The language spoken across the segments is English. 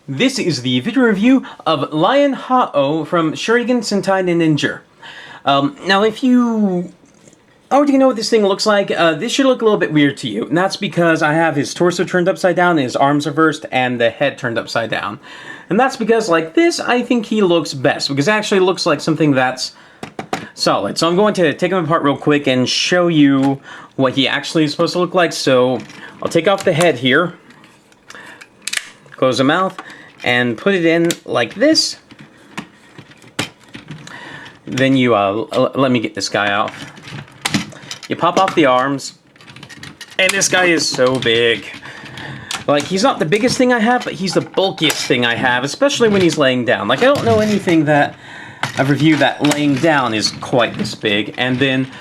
This is the video review of Lion Ha-Ojo from Shuriken Sentai Ninninger. Now if you already know what this thing looks like, this should look a little bit weird to you. And that's because I have his torso turned upside down, his arms reversed, and the head turned upside down. And that's because, like this, I think he looks best, because it actually looks like something that's solid. So I'm going to take him apart real quick and show you what he actually is supposed to look like. So I'll take off the head here, close the mouth, and put it in like this. Then you, let me get this guy off. You pop off the arms, and this guy is so big. Like, he's not the biggest thing I have, but he's the bulkiest thing I have, especially when he's laying down. Like, I don't know anything that I've reviewed that laying down is quite this big. And then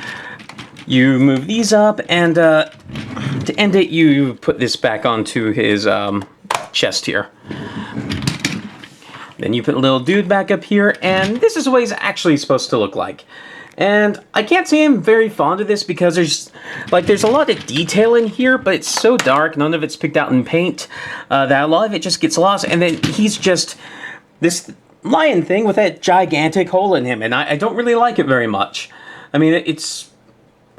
you move these up, and to end it, you put this back onto his chest here. Then you put a little dude back up here, and this is what he's actually supposed to look like. And I can't say I'm very fond of this because there's a lot of detail in here, but it's so dark, none of it's picked out in paint, that a lot of it just gets lost. And then he's just this lion thing with that gigantic hole in him, and I don't really like it very much. I mean, it's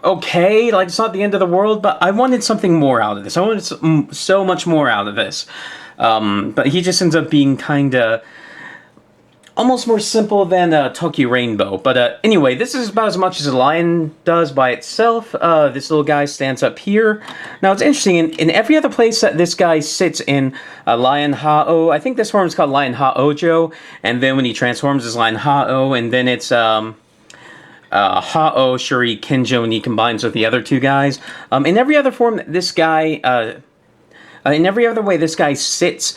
okay, like, it's not the end of the world, but I wanted something more out of this. I wanted so much more out of this. But he just ends up being kinda almost more simple than Tokyo Rainbow. But anyway, this is about as much as a lion does by itself. This little guy stands up here. Now, it's interesting, in every other place that this guy sits in Lion Ha-Ojo, I think this form is called Lion Ha-Ojo, and then when he transforms, it's Lion Ha-Ojo, and then it's Ha-Ojo Shurikenjin when he combines with the other two guys. In every other form that this guy, in every other way this guy sits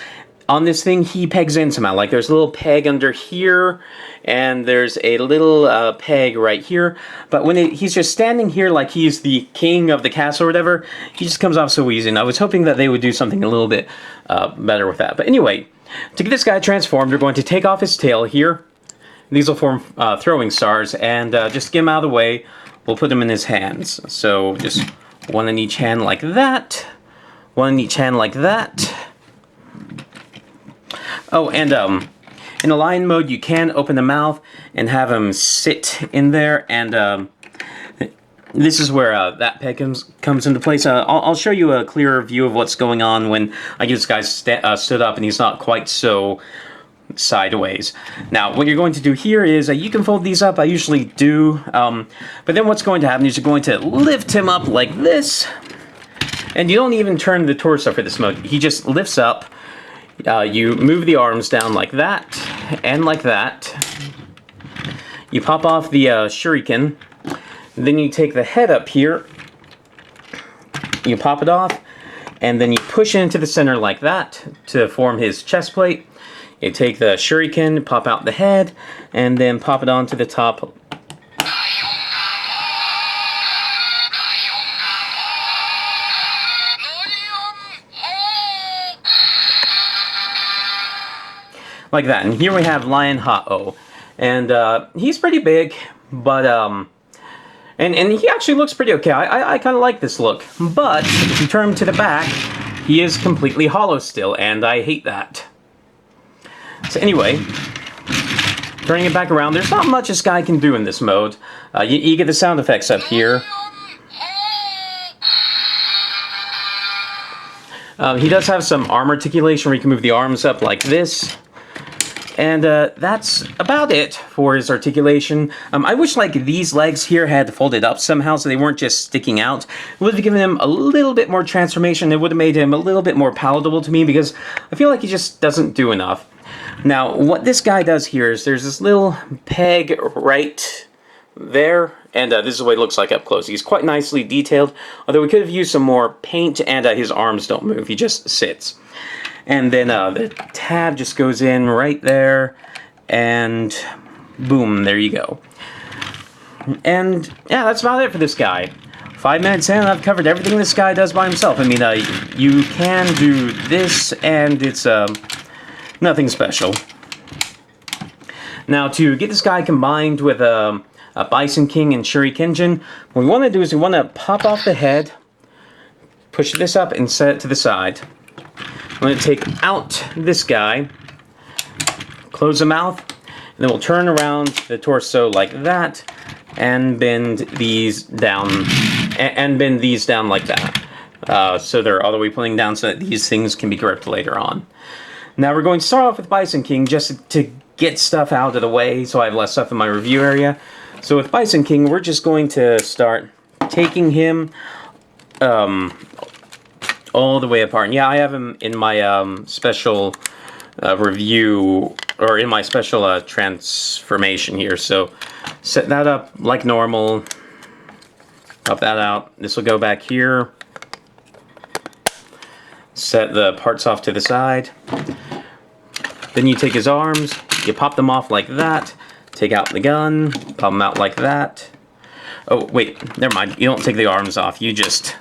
on this thing, he pegs in somehow. Like, there's a little peg under here, and there's a little peg right here. But when he's just standing here like he's the king of the castle or whatever, he just comes off so easy. And I was hoping that they would do something a little bit better with that. But anyway, to get this guy transformed, you're going to take off his tail here. These will form throwing stars, and just get him out of the way, we'll put him in his hands. So just one in each hand like that, one in each hand like that. Oh, and in a lion mode, you can open the mouth and have him sit in there, and this is where that peg comes into place. I'll show you a clearer view of what's going on when I get this guy stood up and he's not quite so sideways. Now, what you're going to do here is you can fold these up. I usually do, but then what's going to happen is you're going to lift him up like this, and you don't even turn the torso for this mode. He just lifts up. You move the arms down like that, and like that. You pop off the shuriken. Then you take the head up here. You pop it off, and then you push it into the center like that to form his chest plate. You take the shuriken, pop out the head, and then pop it onto the top. Like that. And here we have Lion Ha-Ojo. And he's pretty big, but and he actually looks pretty okay. I kind of like this look. But if you turn him to the back, he is completely hollow still, and I hate that. So anyway, turning it back around, there's not much this guy can do in this mode. You get the sound effects up here. He does have some arm articulation where you can move the arms up like this. And that's about it for his articulation. I wish, like, these legs here had folded up somehow so they weren't just sticking out. It would have given him a little bit more transformation. It would have made him a little bit more palatable to me, because I feel like he just doesn't do enough. Now, what this guy does here is there's this little peg right there, and this is what he looks like up close. He's quite nicely detailed, although we could have used some more paint, and his arms don't move. He just sits. And then the tab just goes in right there, and boom, there you go. And yeah, that's about it for this guy. 5 minutes in, I've covered everything this guy does by himself. I mean, you can do this, and it's nothing special. Now, to get this guy combined with a Bison King and Shurikenjin, what we want to do is we want to pop off the head, push this up, and set it to the side. I'm going to take out this guy, close the mouth, and then we'll turn around the torso like that, and bend these down, like that. So they're all the way pulling down so that these things can be gripped later on. Now we're going to start off with Bison King just to get stuff out of the way so I have less stuff in my review area. So with Bison King, we're just going to start taking him all the way apart. And yeah, I have him in my special review, or in my special transformation here. So set that up like normal. Pop that out. This will go back here. Set the parts off to the side. Then you take his arms, you pop them off like that, take out the gun, pop them out like that. Oh, wait, never mind. You don't take the arms off, you just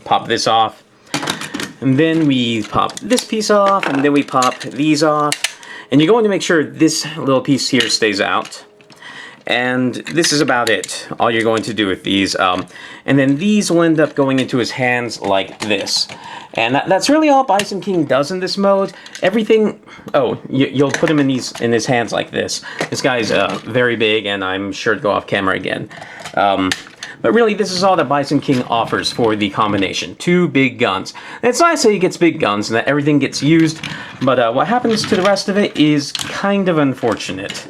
pop this off. And then we pop this piece off, and then we pop these off. And you're going to make sure this little piece here stays out. And this is about it, all you're going to do with these. And then these will end up going into his hands like this. And that's really all Bison King does in this mode. Everything... Oh, you'll put him in his hands like this. This guy's very big, and I'm sure to go off camera again. But really, this is all that Bison King offers for the combination. 2 big guns. And it's nice that he gets big guns and that everything gets used. But what happens to the rest of it is kind of unfortunate.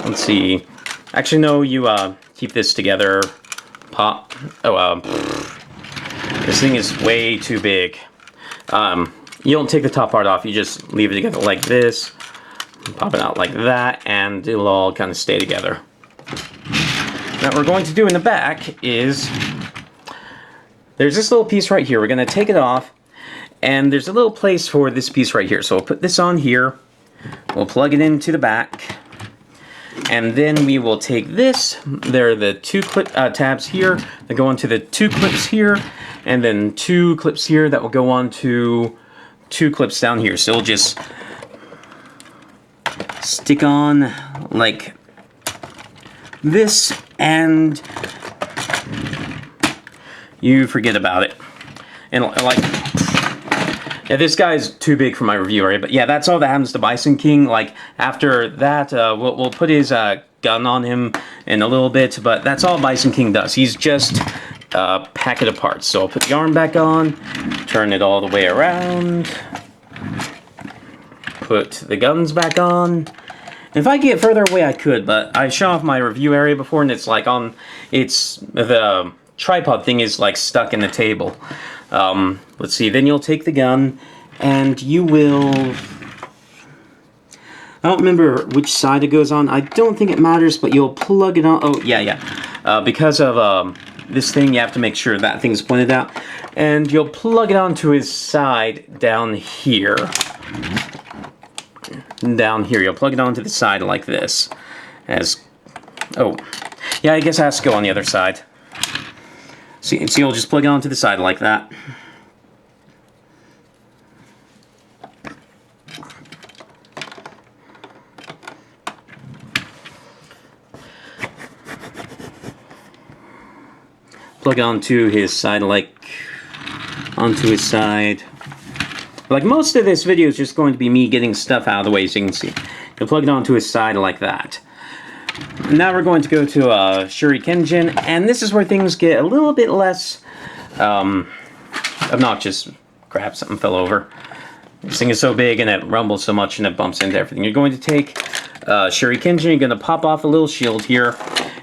Let's see. Actually, no, you keep this together. Pop. Oh, this thing is way too big. You don't take the top part off, you just leave it together like this. Pop it out like that, and it'll all kind of stay together. Now, what we're going to do in the back is... There's this little piece right here. We're going to take it off, and there's a little place for this piece right here. So we'll put this on here. We'll plug it into the back. And then we will take this. There are the 2 clip tabs here that go onto the 2 clips here, and then 2 clips here that will go on to 2 clips down here. So it'll just stick on like this, and you forget about it. And like... Yeah, this guy's too big for my review area, but yeah, that's all that happens to Bison King. Like, after that, we'll put his gun on him in a little bit, but that's all Bison King does. He's just a packet of parts. So I'll put the arm back on, turn it all the way around, put the guns back on. If I get further away, I could, but I show off my review area before, and it's like the tripod thing is like stuck in the table. Let's see, then you'll take the gun, and you will... I don't remember which side it goes on. I don't think it matters, but you'll plug it on... Oh, yeah. Because of this thing, you have to make sure that thing's pointed out. And you'll plug it onto his side down here. Down here. You'll plug it onto the side like this. Oh. Yeah, I guess it has to go on the other side. So you'll just plug it onto the side like that. Plug it onto his side onto his side. Like, most of this video is just going to be me getting stuff out of the way, so you can see. You'll plug it onto his side like that. Now we're going to go to Shurikenjin, and this is where things get a little bit less obnoxious. Crap, something fell over. This thing is so big and it rumbles so much and it bumps into everything. You're going to take Shurikenjin, you're going to pop off a little shield here,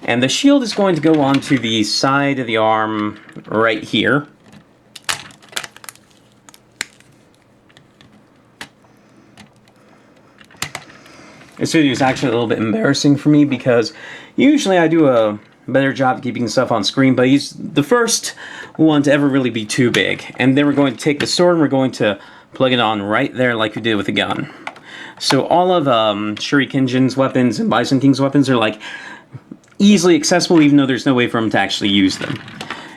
and the shield is going to go onto the side of the arm right here. This video is actually a little bit embarrassing for me because usually I do a better job keeping stuff on screen, but he's the first one to ever really be too big. And then we're going to take the sword and we're going to plug it on right there like we did with the gun. So all of Shurikenjin's weapons and Bison King's weapons are like easily accessible, even though there's no way for him to actually use them.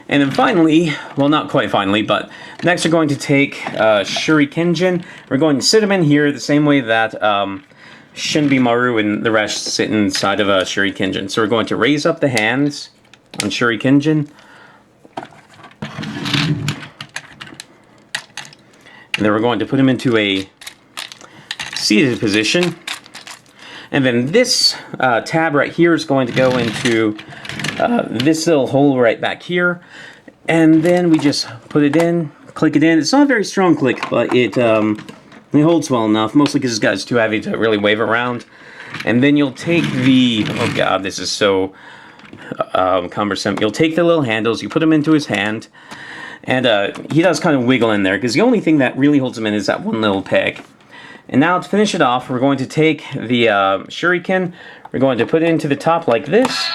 And then finally, well, not quite finally, but next we're going to take Shurikenjin. We're going to sit him in here the same way that Shinbimaru and the rest sit inside of a Shurikenjin. So we're going to raise up the hands on Shurikenjin. And then we're going to put him into a seated position. And then this tab right here is going to go into this little hole right back here. And then we just put it in, click it in. It's not a very strong click, but it holds well enough, mostly because this guy's too heavy to really wave around. And then you'll take the, oh god, this is so cumbersome. You'll take the little handles, you put them into his hand, and he does kind of wiggle in there, because the only thing that really holds him in is that one little peg. And now to finish it off, we're going to take the shuriken, we're going to put it into the top like this.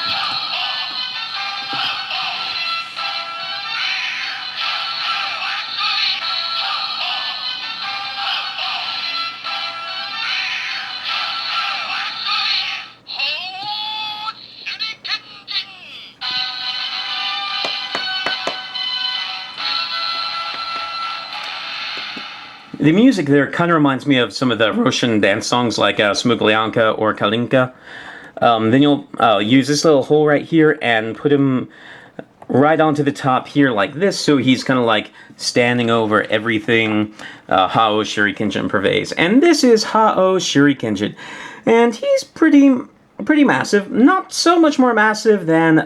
The music there kind of reminds me of some of the Russian dance songs like Smuglyanka or Kalinka. Then you'll use this little hole right here and put him right onto the top here like this, so he's kind of like standing over everything Ha-Ojo Shurikenjin purveys. And this is Ha-Ojo Shurikenjin. And he's pretty massive. Not so much more massive than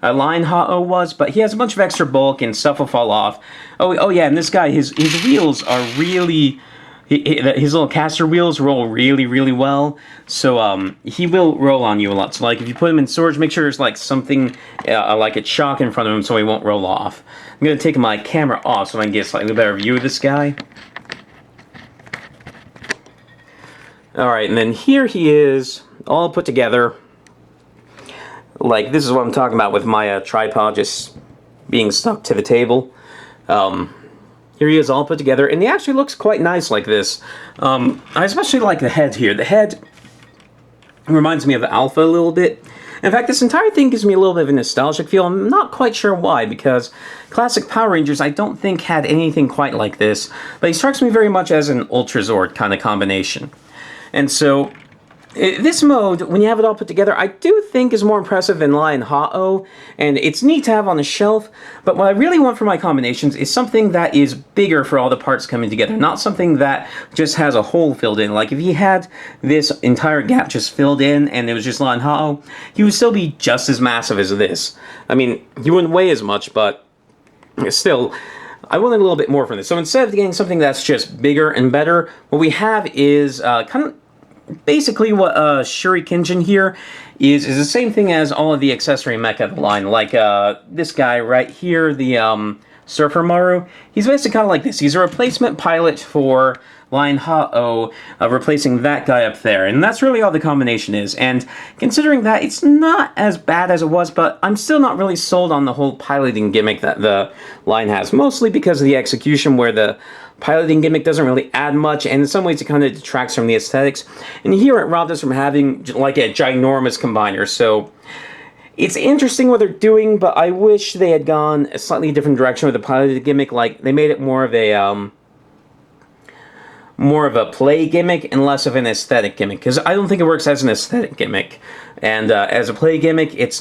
a line Ha-Ojo was, but he has a bunch of extra bulk and stuff will fall off. Oh yeah, and this guy, his wheels are really, his little caster wheels roll really well, so he will roll on you a lot. So like if you put him in storage, make sure there's like something like a chalk in front of him so he won't roll off. I'm going to take my camera off so I can get a slightly better view of this guy. Alright, and then here he is, all put together. Like, this is what I'm talking about with my tripod just being stuck to the table. Here he is all put together, and he actually looks quite nice like this. I especially like the head here. The head reminds me of the Alpha a little bit. In fact, this entire thing gives me a little bit of a nostalgic feel. I'm not quite sure why, because classic Power Rangers I don't think had anything quite like this, but he strikes me very much as an ultrazord kind of combination. And so this mode, when you have it all put together, I do think is more impressive than Lion Ha-Ojo, and it's neat to have on the shelf, but what I really want for my combinations is something that is bigger for all the parts coming together, not something that just has a hole filled in. Like, if he had this entire gap just filled in and it was just Lion Ha-Ojo, he would still be just as massive as this. I mean, he wouldn't weigh as much, but still, I wanted a little bit more from this. So instead of getting something that's just bigger and better, what we have is kind of basically what Shurikenjin here is the same thing as all of the accessory mecha of the line. Like this guy right here, the Surfer Maru, he's basically kind of like this. He's a replacement pilot for Lion Ha-Ojo, replacing that guy up there. And that's really all the combination is. And considering that, it's not as bad as it was, but I'm still not really sold on the whole piloting gimmick that the line has. Mostly because of the execution, where the piloting gimmick doesn't really add much, and in some ways it kind of detracts from the aesthetics. And here it robbed us from having like a ginormous combiner. So it's interesting what they're doing, but I wish they had gone a slightly different direction with the piloting gimmick. Like, they made it more of a play gimmick and less of an aesthetic gimmick, because I don't think it works as an aesthetic gimmick. And as a play gimmick, it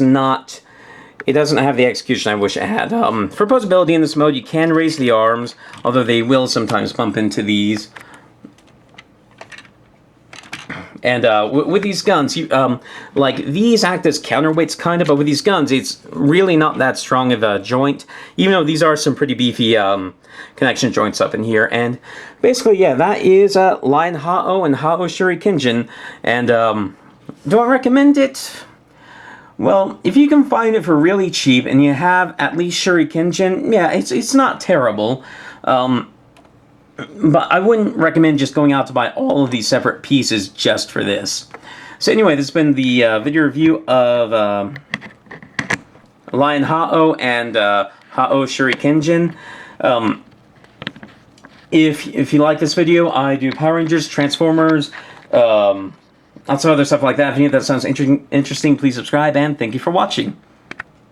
doesn't have the execution I wish it had. For posability in this mode, you can raise the arms, although they will sometimes bump into these. And with these guns, like, these act as counterweights, kind of, but with these guns, it's really not that strong of a joint, even though these are some pretty beefy connection joints up in here. And basically, yeah, that is Lion Ha-Ojo and Ha-Ojo Shurikenjin. And do I recommend it? Well, if you can find it for really cheap and you have at least Shurikenjin, yeah, it's not terrible. But I wouldn't recommend just going out to buy all of these separate pieces just for this. So anyway, this has been the video review of Lion Ha-Ojo and Ha-Ojo Shurikenjin. If you like this video, I do Power Rangers, Transformers, lots of other stuff like that. If any of that sounds interesting, please subscribe, and thank you for watching.